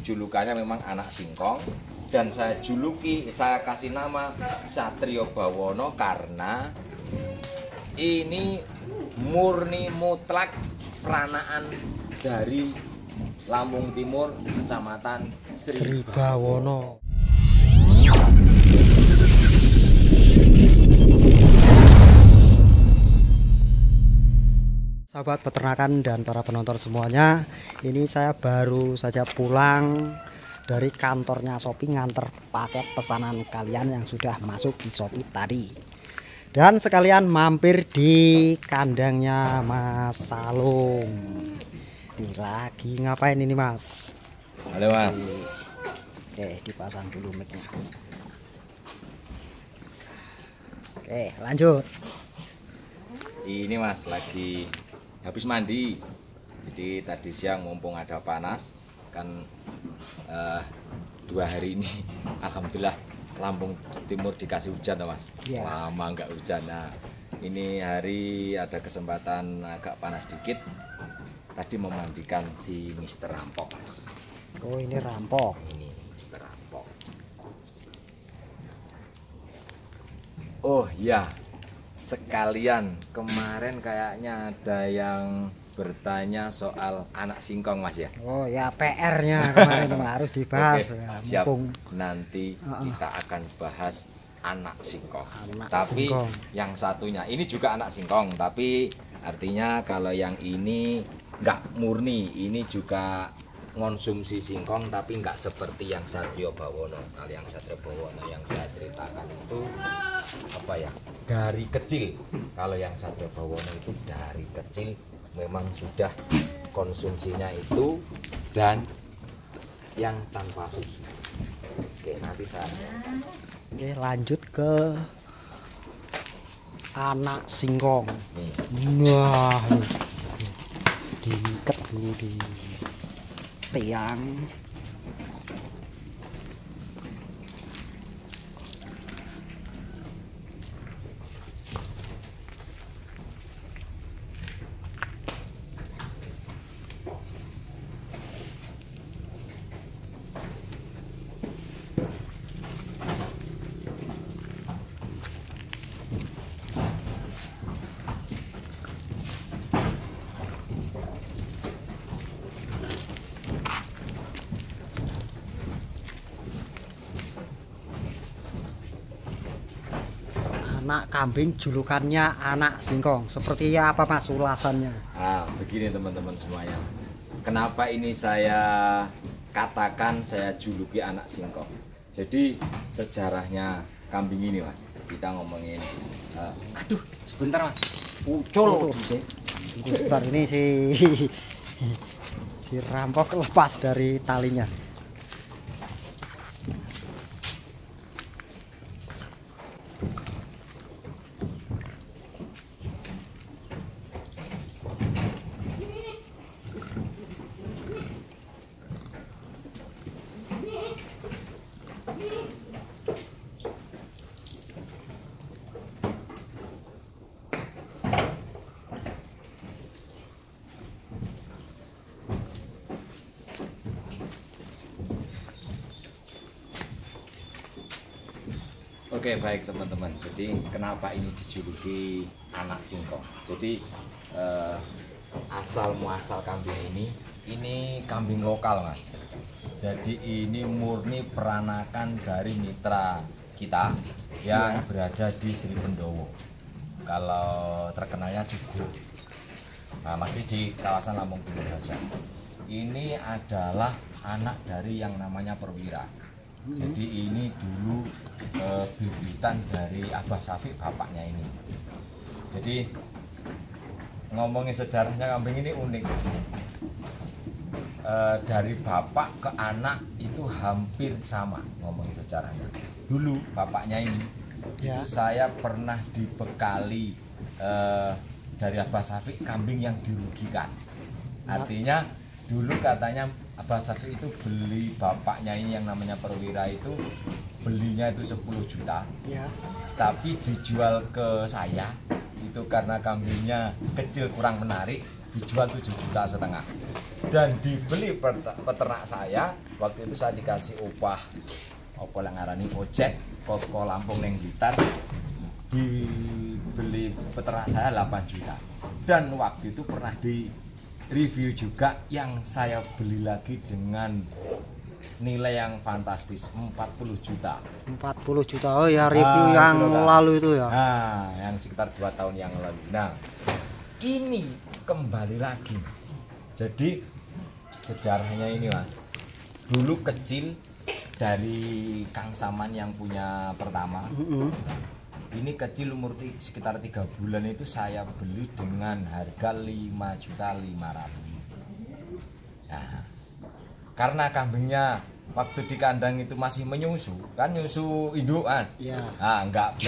julukannya memang anak singkong, dan saya kasih nama Satrio Bawono karena ini murni mutlak peranaan dari Lampung Timur, Kecamatan Sri Bawono. Sahabat peternakan dan para penonton semuanya, ini saya baru saja pulang dari kantornya Shopee nganter paket pesanan kalian yang sudah masuk di Shopee tadi. Dan sekalian mampir di kandangnya Mas Salung. Ini lagi ngapain ini Mas? Halo Mas. Oke, dipasang dulu mic-nya. Oke, lanjut. Ini Mas lagi habis mandi. Jadi tadi siang mumpung ada panas kan 2 hari ini alhamdulillah Lampung Timur dikasih hujan Mas. Ya. Lama nggak hujan. Nah, ini hari ada kesempatan agak panas dikit. Tadi memandikan si Mister Rampok Mas. Oh, ini Rampok. Ini Mister Rampok. Oh ya, sekalian kemarin kayaknya ada yang bertanya soal anak singkong Mas ya. Oh ya, PR-nya kemarin itu harus dibahas. Oke, Ya, siap. mumpung Nanti kita akan bahas anak singkong. Anak Tapi singkong. yang satunya ini juga anak singkong, tapi artinya kalau yang ini nggak murni, ini juga konsumsi singkong tapi nggak seperti yang Satrio Bawono. Kalau yang Satrio Bawono yang saya ceritakan itu apa ya, dari kecil. Kalau yang Satrio Bawono itu dari kecil memang sudah konsumsinya itu dan yang tanpa susu. Oke, nanti saya Oke, lanjut ke anak singkong. nih. Wah, diikat dulu di tiang. Anak kambing julukannya anak singkong. Seperti apa Mas ulasannya? Nah, begini teman-teman semuanya. Kenapa ini saya katakan saya juluki anak singkong? Jadi sejarahnya kambing ini Mas. Kita ngomongin aduh, sebentar Mas. Ucul sih. Sebentar, ini si Rampok lepas dari talinya. Oke, baik teman-teman. Jadi kenapa ini dijuluki anak singkong? Jadi asal muasal kambing ini kambing lokal Mas. Jadi ini murni peranakan dari mitra kita yang berada di Sri Pendowo. Kalau terkenalnya Jugo. Nah, masih di kawasan Lampung Timur saja. Ini adalah anak dari yang namanya Perwira. Jadi ini dulu bibitan dari Abah Syafiq bapaknya ini. Jadi ngomongin sejarahnya kambing ini unik. Dari bapak ke anak itu hampir sama ngomongin sejarahnya. Dulu bapaknya ini itu saya pernah dibekali dari Abah Syafiq kambing yang dirugikan. Artinya dulu katanya Abah Syafiq itu beli bapaknya ini yang namanya Perwira itu belinya itu 10 juta Ya. tapi dijual ke saya itu karena kambingnya kecil kurang menarik dijual 7,5 juta dan dibeli peternak saya waktu itu saya dikasih upah apa yang ngarani ojek koko Lampung neng Blitar, dibeli peternak saya 8 juta. Dan waktu itu pernah di review juga yang saya beli lagi dengan nilai yang fantastis 40 juta. 40 juta. Oh ya, review yang lalu itu ya. Nah, yang sekitar 2 tahun yang lalu. Nah, ini kembali lagi, Mas. Jadi sejarahnya ini, Mas. Dulu kecil dari Kang Saman yang punya pertama. Ini kecil umur sekitar 3 bulan itu saya beli dengan harga 5.500.000. Nah, karena kambingnya waktu di kandang itu masih menyusu, kan nyusu induk, Mas. Iya. Nah, nggak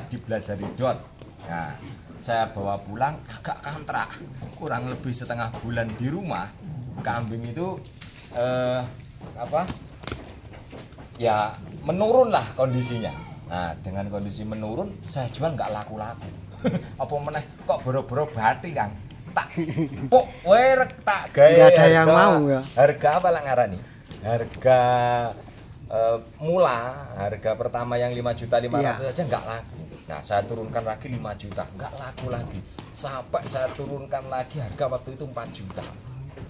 dipelajari dot. Nah, saya bawa pulang agak kontrak, kurang lebih setengah bulan di rumah. Kambing itu ya menurun lah kondisinya. Nah, dengan kondisi menurun saya jual nggak laku-laku. Apa meneh kok boro-boro bati, Kang. Tak pok werek tak gawe. Nggak ada yang mau ya. Harga apa lah ngarani? Harga mula, harga pertama yang 5.500.000 aja nggak laku. Nah, saya turunkan lagi 5 juta, nggak laku lagi. Sampai saya turunkan lagi harga waktu itu 4 juta.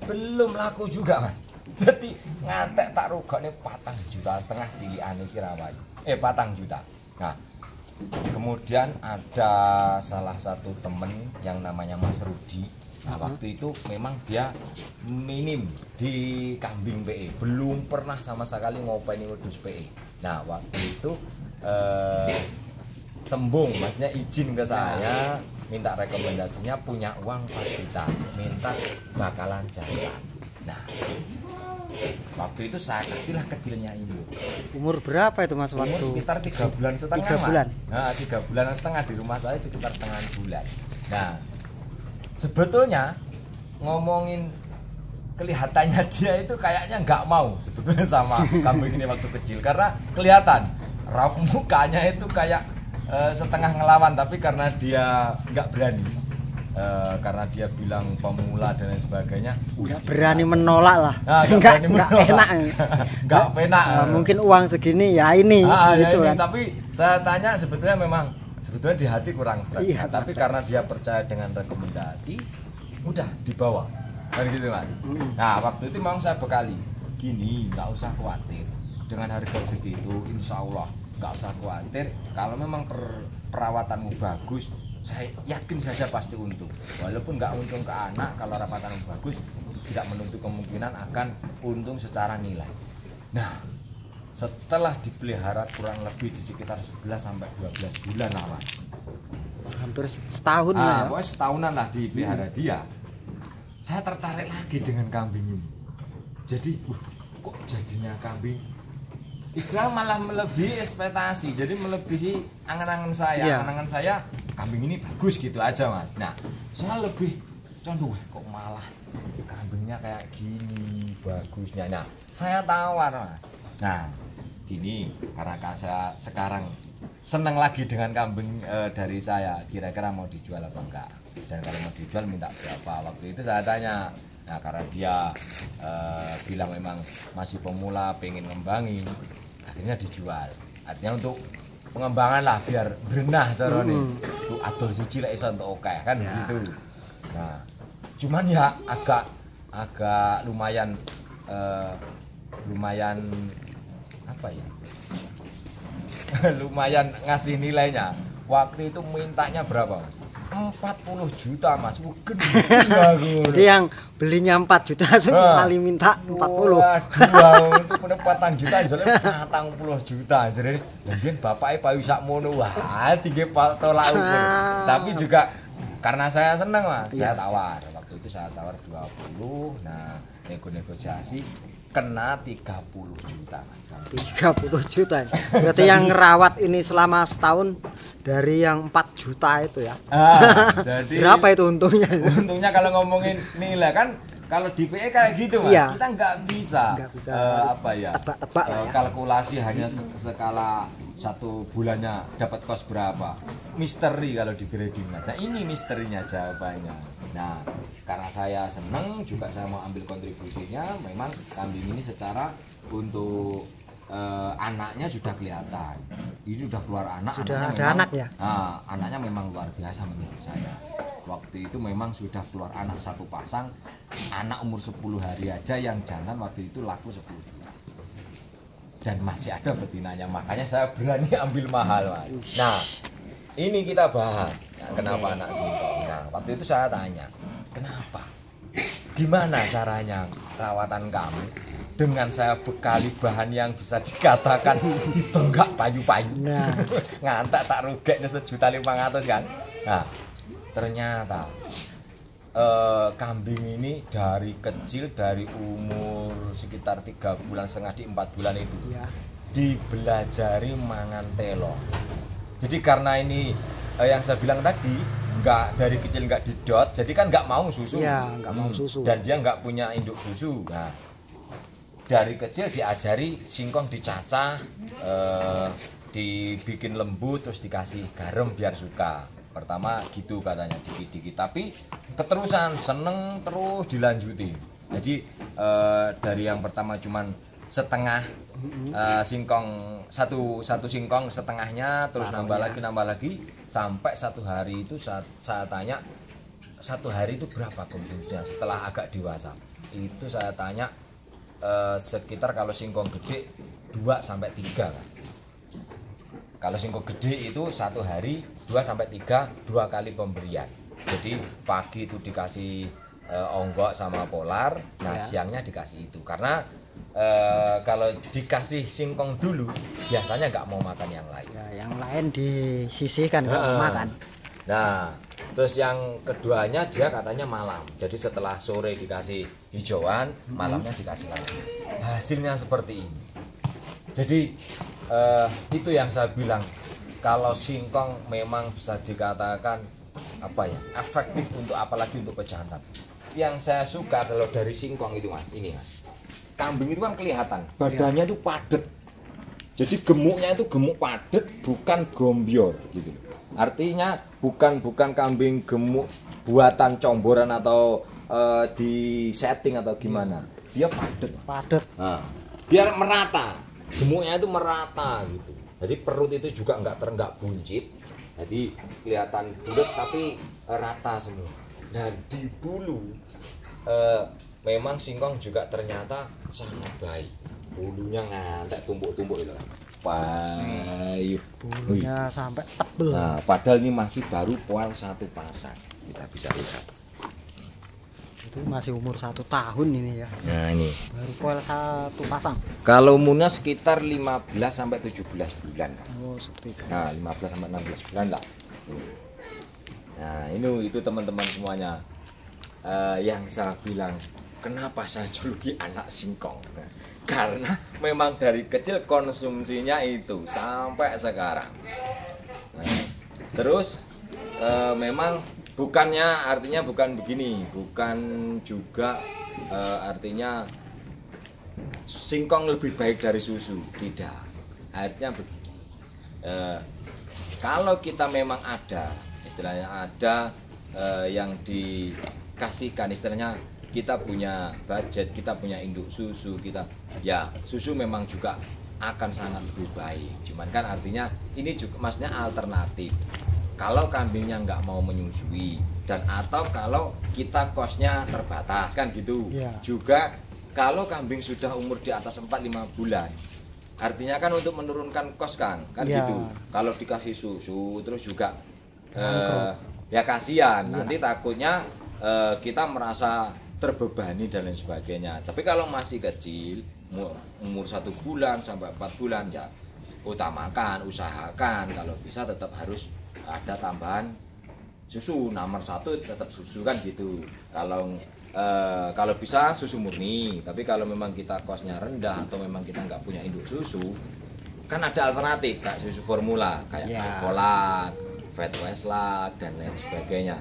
Belum laku juga, Mas. Jadi ngantek tak rugane 4,5 juta cilian iki rawayu. 4 juta. Nah, kemudian ada salah satu temen yang namanya Mas Rudi. Nah, waktu itu memang dia minim di kambing PE, belum pernah sama sekali ngopeni wedhus PE. Nah, waktu itu tembung, maksudnya izin ke saya, minta rekomendasinya, punya uang 4 juta, minta bakalan jalan. Nah, waktu itu saya kasihlah kecilnya ini. Umur berapa itu, Mas? Umur Waktu sekitar 3 bulan setengah. 3 bulan. Mas. Nah, 3 bulan setengah di rumah saya sekitar setengah bulan. Nah, sebetulnya ngomongin kelihatannya dia itu kayaknya nggak mau sebetulnya sama kambing ini waktu kecil, karena kelihatan raut mukanya itu kayak setengah ngelawan, tapi karena dia nggak berani, karena dia bilang pemula dan lain sebagainya, nggak berani menolak lah. Nah, nggak enak. Nggak penak. Mungkin uang segini ya ini, gitu ya ini. kan. Tapi saya tanya, sebetulnya di hati kurang seret. Iya, Tapi karena dia percaya dengan rekomendasi, udah dibawa. Kan gitu, Mas. Nah, waktu itu memang saya bekali, gini, nggak usah khawatir dengan harga segitu, insya Allah nggak usah khawatir. Kalau memang perawatanmu bagus, saya yakin saja pasti untung. Walaupun nggak untung ke anak, kalau perawatanmu bagus, tidak menutup kemungkinan akan untung secara nilai. Nah, setelah dipelihara kurang lebih di sekitar 11 sampai 12 bulan lah, Mas. Hampir setahun ya. Pokoknya setahunan lah dipelihara dia. Saya tertarik lagi dengan kambing ini. Jadi, kok jadinya kambing Islam malah melebihi ekspektasi, jadi melebihi angan-angan saya. Iya. Angan-angan saya kambing ini bagus gitu aja, Mas. Nah, saya lebih condong, kok malah kambingnya kayak gini bagusnya. Nah, saya tawar, Mas. Nah, gini, karena saya sekarang seneng lagi dengan kambing dari saya, kira-kira mau dijual apa enggak, dan kalau mau dijual minta berapa. Waktu itu saya tanya. Nah, karena dia bilang memang masih pemula, pengen ngembangin, akhirnya dijual. Artinya untuk pengembangan lah, biar berenah caranya. Tuh adol siji lek iso entuk oke kan ya. Gitu. Nah, cuman ya agak lumayan apa ya? Lumayan ngasih nilainya. Waktu itu mintanya berapa, Mas? 40 juta, Mas. Gede aku. Jadi yang belinya 4 juta kali minta 40. Waduh, itu punya 4 juta, jadi 40 juta. Jadi mungkin bapaknya payu sakmono, wah, tinggi tolak ukur. Tapi juga karena saya senang, Mas, saya tawar. Waktu itu saya tawar 20. Nah, negosiasi kena 30 juta, Mas. 30 juta. Berarti yang ngerawat ini selama setahun dari yang 4 juta itu ya. Jadi berapa itu untungnya? Untungnya kalau ngomongin nilai kan, kalau di PE kayak gitu, Mas. Iya. Kita nggak bisa tebak-tebak ya. Kalkulasi hanya skala 1 bulannya dapat kos berapa. Misteri kalau di grading, Mas. Nah, ini misterinya jawabannya. Nah, karena saya seneng juga, saya mau ambil kontribusinya. Memang kambing ini secara untuk anaknya sudah kelihatan. Ini sudah keluar anak. Sudah ada memang, anak ya? Anaknya memang luar biasa menurut saya. Waktu itu memang sudah keluar anak satu pasang, anak umur 10 hari aja yang jantan waktu itu laku 10 juta. Dan masih ada betinanya, makanya saya berani ambil mahal, Mas. Nah, ini kita bahas kenapa anak singkong. Nah, waktu itu saya tanya, kenapa? Gimana caranya rawatan kamu? Dengan saya bekali bahan yang bisa dikatakan ditonggak payu-payu. Nah. Ngantak tak rugeknya 1.500.000 kan. Nah, ternyata kambing ini dari kecil, dari umur sekitar 3 bulan setengah di 4 bulan itu Ya. dibelajari mangan telo. Jadi karena ini yang saya bilang tadi, nggak dari kecil nggak didot, jadi kan nggak mau susu. Ya, nggak mau susu. Dan dia nggak punya induk susu. Nah, dari kecil diajari singkong dicacah, dibikin lembut, terus dikasih garam biar suka. Pertama gitu katanya, dikit-dikit. Tapi keterusan, seneng terus dilanjutin. Jadi dari yang pertama cuman setengah singkong, satu singkong setengahnya, terus nambah lagi, sampai satu hari itu saya tanya, satu hari itu berapa konsumsinya setelah agak dewasa. Itu saya tanya, sekitar kalau singkong gede 2-3 kan. Kalau singkong gede itu satu hari 2-3, 2 kali pemberian. Jadi pagi itu dikasih onggok sama polar, nah siangnya dikasih itu. Karena kalau dikasih singkong dulu biasanya nggak mau makan yang lain. Ya, yang lain disisihkan nggak mau makan. Nah, terus yang keduanya dia katanya malam. Jadi setelah sore dikasih hijauan, malamnya dikasih lagi. Hasilnya seperti ini. Jadi itu yang saya bilang, kalau singkong memang bisa dikatakan efektif untuk apalagi untuk pejantan. Yang saya suka kalau dari singkong itu, Mas, ini Mas. Kambing itu kan kelihatan badannya itu padat. Jadi gemuknya itu gemuk padat, bukan gombior gitu. Artinya bukan kambing gemuk buatan comboran atau di setting atau gimana. Dia padat. Nah, biar merata. Gemuknya itu merata gitu. Jadi perut itu juga nggak buncit. Jadi kelihatan bulat tapi rata semua. Dan di bulu memang singkong juga ternyata sangat baik. Bulunya ngantek tumpuk-tumpuk itu. Payu. Bulunya sampai tebel. Nah, padahal ini masih baru poal satu pasang. Kita bisa lihat. Itu masih umur 1 tahun ini ya. Nah, ini. Baru poel 1 pasang. Kalau umurnya sekitar 15-17 bulan. Oh, seperti itu. Nah, 15-16 bulan lah. Nah, itu teman-teman semuanya. Yang saya bilang, kenapa saya juluki anak singkong? Nah, karena memang dari kecil konsumsinya itu sampai sekarang. Nah, terus memang artinya bukan begini, bukan juga artinya singkong lebih baik dari susu, tidak. Artinya begini, kalau kita memang istilahnya ada yang dikasihkan, istilahnya kita punya budget, kita punya induk susu, susu memang juga akan sangat lebih baik. Cuman kan artinya ini juga maksudnya alternatif. Kalau kambingnya nggak mau menyusui dan atau kalau kita kosnya terbatas kan gitu. Juga kalau kambing sudah umur di atas 4-5 bulan, artinya kan untuk menurunkan kos kan gitu. Kalau dikasih susu terus juga ya kasihan, nanti takutnya kita merasa terbebani dan lain sebagainya. Tapi kalau masih kecil, umur 1 bulan sampai 4 bulan, ya usahakan kalau bisa tetap harus ada tambahan susu. Nomor 1 tetap susu kan gitu. Kalau bisa susu murni. Tapi kalau memang kita kosnya rendah atau memang kita nggak punya induk susu, kan ada alternatif kayak susu formula, kayak Alfolak, Fat Westlac dan lain sebagainya.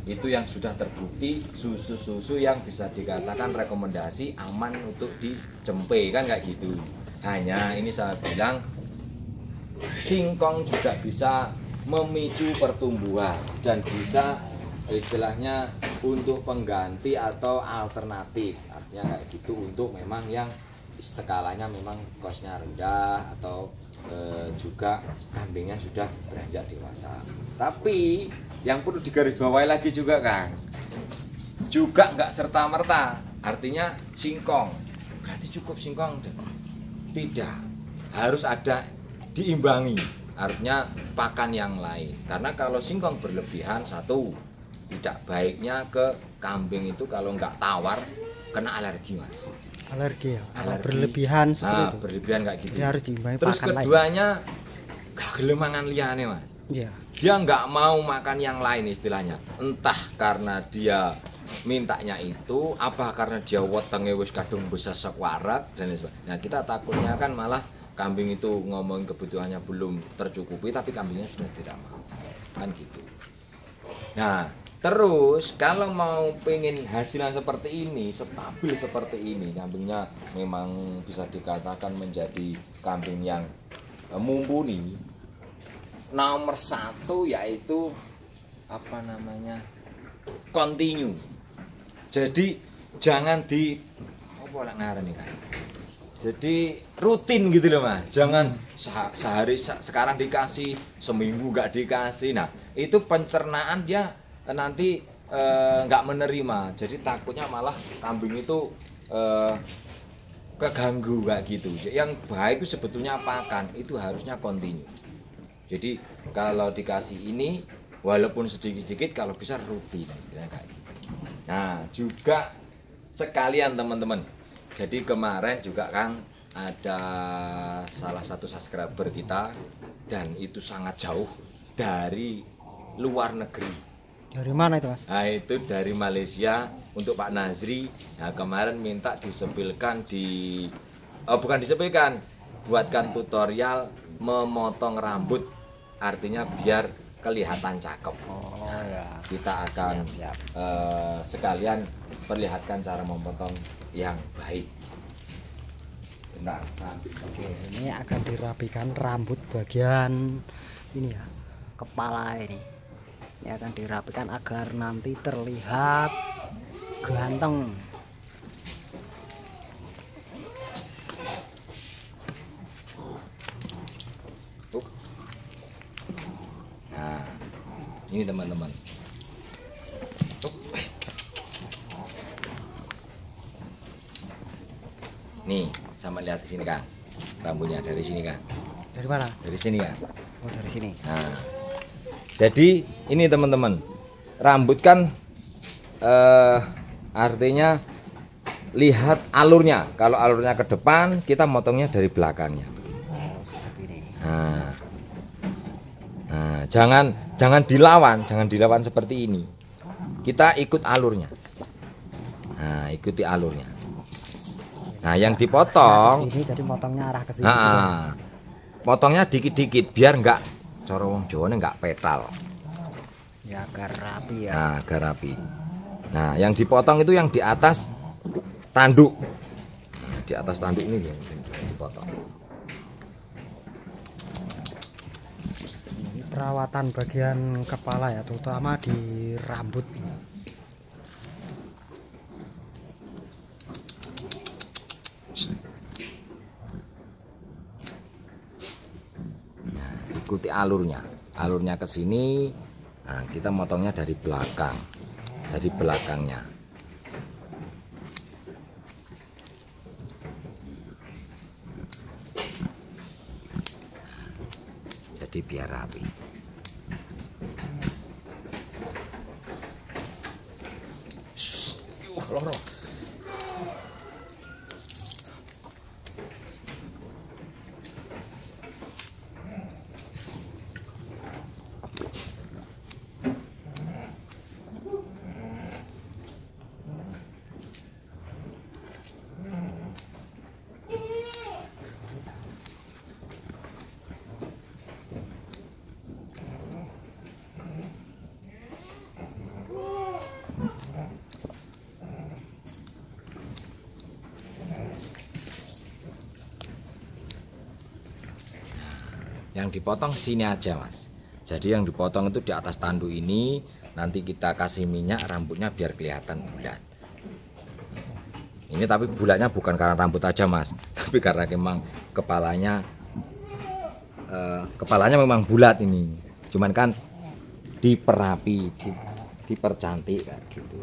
Itu yang sudah terbukti susu-susu yang bisa dikatakan rekomendasi aman untuk dijempe kan kayak gitu. Hanya ini saya bilang singkong juga bisa memicu pertumbuhan dan bisa istilahnya untuk pengganti atau alternatif, artinya kayak gitu untuk memang yang skalanya memang kosnya rendah atau juga kambingnya sudah beranjak dewasa. Tapi yang perlu digarisbawahi lagi juga Kang, juga nggak serta merta artinya singkong berarti cukup singkong, tidak, harus ada diimbangi, artinya pakan yang lain. Karena kalau singkong berlebihan, satu, tidak baiknya ke kambing itu kalau nggak tawar kena alergi Mas. Alergi ya, kalau Alergi. berlebihan seperti itu Berlebihan kayak gitu dia harus diimbangi terus pakan lain. keduanya gak gelem mangan liyane Mas. Iya. Dia nggak mau makan yang lain istilahnya, entah karena dia mintanya itu, apa karena dia wetenge wis kadung besesek warak dan lain sebagainya. Nah kita takutnya kan malah kambing itu ngomong kebutuhannya belum tercukupi tapi kambingnya sudah tidak mau, kan gitu. Nah terus kalau mau pengen hasilnya seperti ini, stabil seperti ini, kambingnya memang bisa dikatakan menjadi kambing yang mumpuni, nomor satu yaitu apa namanya, continue. Jadi jangan di apa lah ngaran nih kan, jadi rutin gitu loh Mas, jangan sehari sekarang dikasih, seminggu nggak dikasih. Nah itu pencernaan dia nanti nggak menerima, jadi takutnya malah kambing itu keganggu kayak gitu. Yang baik itu sebetulnya pakan itu harusnya continue. Jadi kalau dikasih ini walaupun sedikit-sedikit, kalau bisa rutin istilahnya kayak gitu. Nah juga sekalian teman-teman, jadi kemarin juga kan ada salah satu subscriber kita dan itu sangat jauh dari luar negeri. Dari mana itu Mas? Nah itu dari Malaysia, untuk Pak Nazri. Nah kemarin minta disepilkan bukan disepilkan, buatkan tutorial memotong rambut, artinya biar kelihatan cakep. Oh ya. Kita akan Siap. sekalian perlihatkan cara memotong yang baik. Bentar, sambil. Oke, ini akan dirapikan rambut bagian ini ya, kepala ini. Ini akan dirapikan agar nanti terlihat ganteng. Nah, ini teman-teman. Nih, sama lihat di sini kan, rambutnya dari sini kan. Dari mana? Dari sini kan. Oh dari sini. Nah, jadi ini teman-teman, rambut kan artinya lihat alurnya. Kalau alurnya ke depan, kita motongnya dari belakangnya. Oh seperti ini. Nah, jangan dilawan seperti ini. Kita ikut alurnya. Nah, ikuti alurnya. Nah, yang dipotong, Sini, jadi motongnya arah ke sini. potongnya dikit-dikit biar enggak, cara wong Jawa enggak petal. Ya agar rapi ya. Nah, agar rapi. Nah, yang dipotong itu yang di atas tanduk. Nah, di atas tanduk ini yang dipotong. Ini perawatan bagian kepala ya, terutama di rambut. Nah, ikuti alurnya ke sini. Nah, kita motongnya dari belakang, dari belakangnya. Jadi biar rapi. Loro. Yang dipotong sini aja Mas. Jadi yang dipotong itu di atas tanduk ini. Nanti kita kasih minyak, rambutnya biar kelihatan bulat. Ini tapi bulatnya bukan karena rambut aja mas, tapi karena memang kepalanya memang bulat ini. Cuman kan diperapi, dipercantik kayak gitu.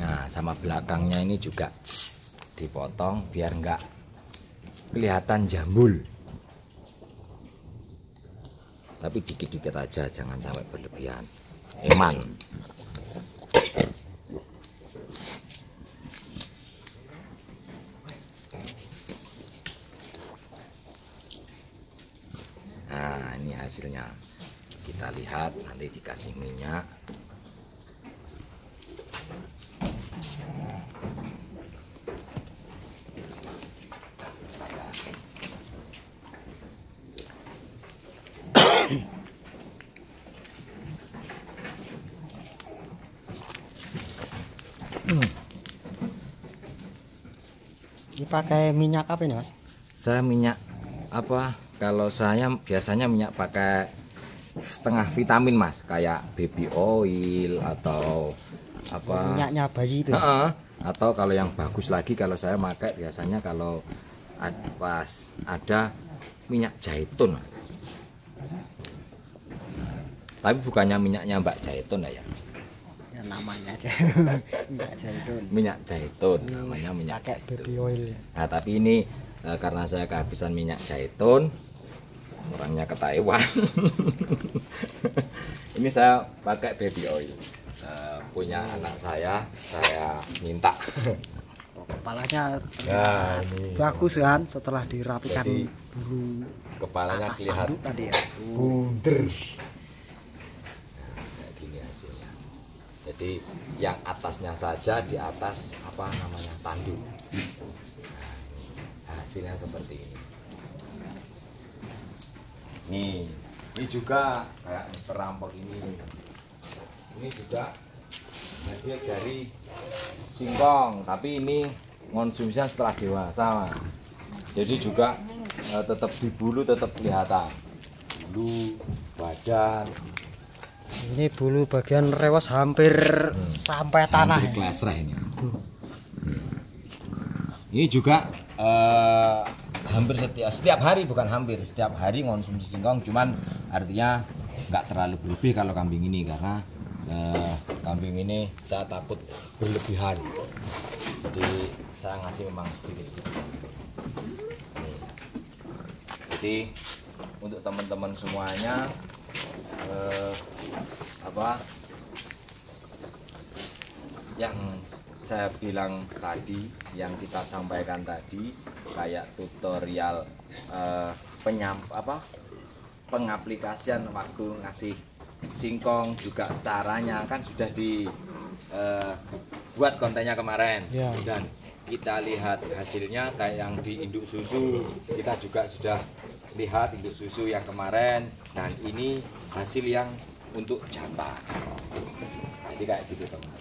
Nah, sama belakangnya ini juga dipotong biar enggak kelihatan jambul. Tapi dikit-dikit aja, jangan sampai berlebihan. Eman. Nah, ini hasilnya. Kita lihat, nanti dikasih minyak. Ini pakai minyak apa ini mas? Saya minyak apa? Kalau saya biasanya minyak pakai setengah vitamin mas, kayak baby oil atau apa? Minyaknya bayi itu. Atau kalau yang bagus lagi, kalau saya pakai biasanya kalau pas ada minyak zaitun. Tapi bukannya minyaknya Mbak Zaitun ya? Ya namanya aja. Minyak zaitun. Minyak zaitun, namanya minyak Pakai zaitun. baby oil. Nah tapi ini karena saya kehabisan minyak zaitun, orangnya ke Taiwan. Ini saya pakai baby oil. Punya anak saya minta. Kepalanya Nah, ini. bagus kan setelah dirapikan Jadi, bulu Kepalanya atas kelihatan tanduk tadi ya. bunder. Kayak gini hasilnya. Jadi yang atasnya saja di atas apa namanya tanduk. Nah, hasilnya seperti ini. Ini juga kayak Mr. Rampok ini. Ini juga hasil dari singkong, tapi ini konsumsinya setelah dewasa Mas. Jadi juga tetap di bulu tetap kelihatan bulu badan. Ini bulu bagian rewas hampir sampai tanah. Hampir klesreh ini. Ini juga hampir setiap hari, bukan hampir setiap hari konsumsi singkong, cuman artinya nggak terlalu berlebih kalau kambing ini, karena kambing ini saya takut berlebihan, jadi saya ngasih memang sedikit-sedikit. Jadi untuk teman-teman semuanya yang saya bilang tadi, yang kita sampaikan tadi, kayak tutorial pengaplikasian waktu ngasih singkong, juga caranya kan sudah dibuat kontennya kemarin Ya. Dan kita lihat hasilnya kayak yang di induk susu, kita juga sudah lihat induk susu yang kemarin, dan ini hasil yang untuk jantan. Jadi kayak gitu teman.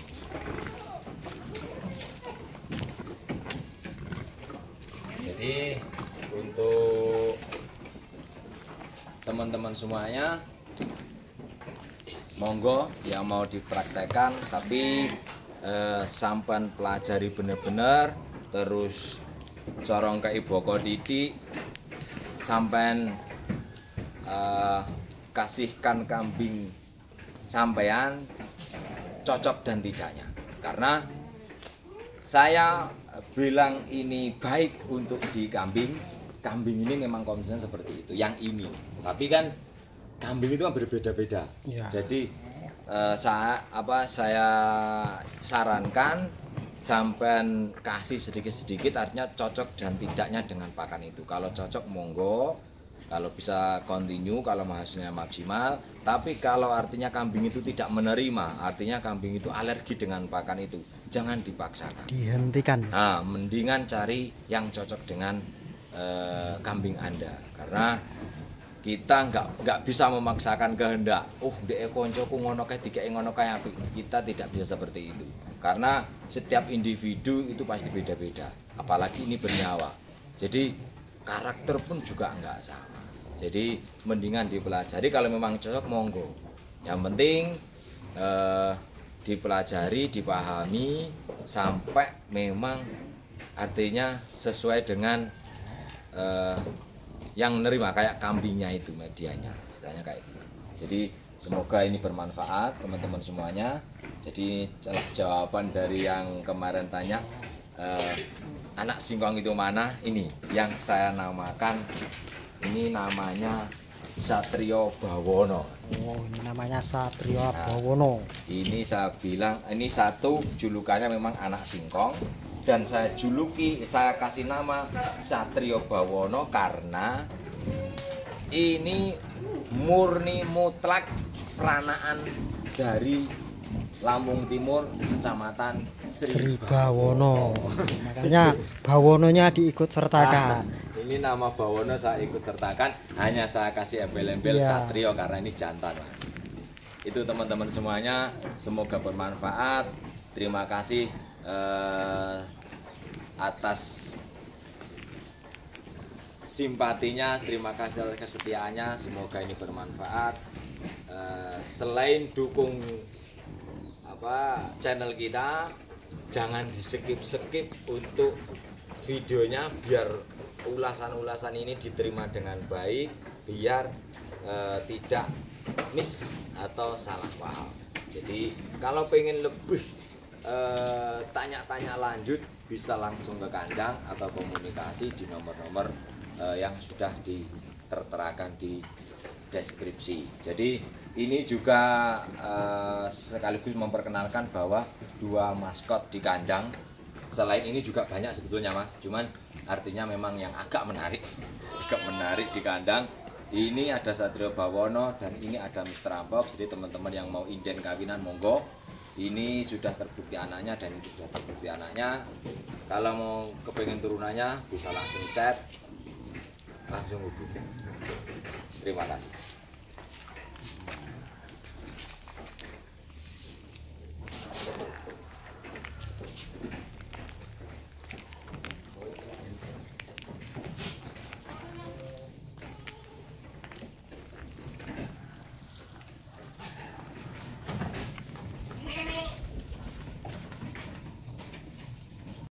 Jadi untuk teman-teman semuanya, monggo yang mau dipraktekkan, tapi sampan pelajari bener-bener, terus corong ke iboko titik, sampan kasihkan kambing sampean cocok dan tidaknya. Karena saya bilang ini baik untuk di kambing ini memang konsisten seperti itu, yang ini. Tapi kan kambing itu kan berbeda-beda. Ya. Jadi saya sarankan sampai kasih sedikit-sedikit, artinya cocok dan tidaknya dengan pakan itu. Kalau cocok monggo, kalau bisa continue, kalau hasilnya maksimal. Tapi kalau artinya kambing itu tidak menerima, artinya kambing itu alergi dengan pakan itu, jangan dipaksakan. Dihentikan. Nah, mendingan cari yang cocok dengan kambing Anda, karena kita nggak bisa memaksakan kehendak. Dek koncoku ngono kae dikek ngono kae apik. Kita tidak bisa seperti itu. Karena setiap individu itu pasti beda-beda. Apalagi ini bernyawa. Jadi karakter pun juga nggak sama. Jadi mendingan dipelajari, kalau memang cocok monggo. Yang penting dipelajari, dipahami sampai memang artinya sesuai dengan yang menerima, kayak kambingnya itu medianya, istilahnya kayak gitu. Jadi semoga ini bermanfaat teman-teman semuanya. Jadi celah jawaban dari yang kemarin tanya, anak singkong itu mana? Ini yang saya namakan, ini namanya Satrio Bawono. Oh, ini namanya Satrio Bawono. Ini saya bilang, ini satu julukannya memang anak singkong, dan saya kasih nama Satrio Bawono karena ini murni mutlak peranaan dari Lampung Timur, Kecamatan Sri Bawono. Makanya Bawononya diikut sertakan. Ini nama Bawono saya ikut sertakan, hanya saya kasih embel-embel Satrio karena ini jantan, Mas. Itu teman-teman semuanya, semoga bermanfaat. Terima kasih atas simpatinya, terima kasih atas kesetiaannya, semoga ini bermanfaat. Selain dukung channel kita, jangan di skip untuk videonya, biar ulasan-ulasan ini diterima dengan baik, biar tidak miss atau salah paham. Jadi kalau pengen lebih tanya-tanya lanjut, bisa langsung ke kandang atau komunikasi di nomor-nomor yang sudah terterakan di deskripsi. Jadi ini juga sekaligus memperkenalkan bahwa dua maskot di kandang. Selain ini juga banyak sebetulnya, Mas. Cuman artinya memang yang agak menarik di kandang. Ini ada Satrio Bawono dan ini ada Mr. Ampok. Jadi teman-teman yang mau inden kawinan monggo. Ini sudah terbukti anaknya dan ini sudah terbukti anaknya. Kalau mau kepengen turunannya bisa langsung chat, langsung hubungi. Terima kasih.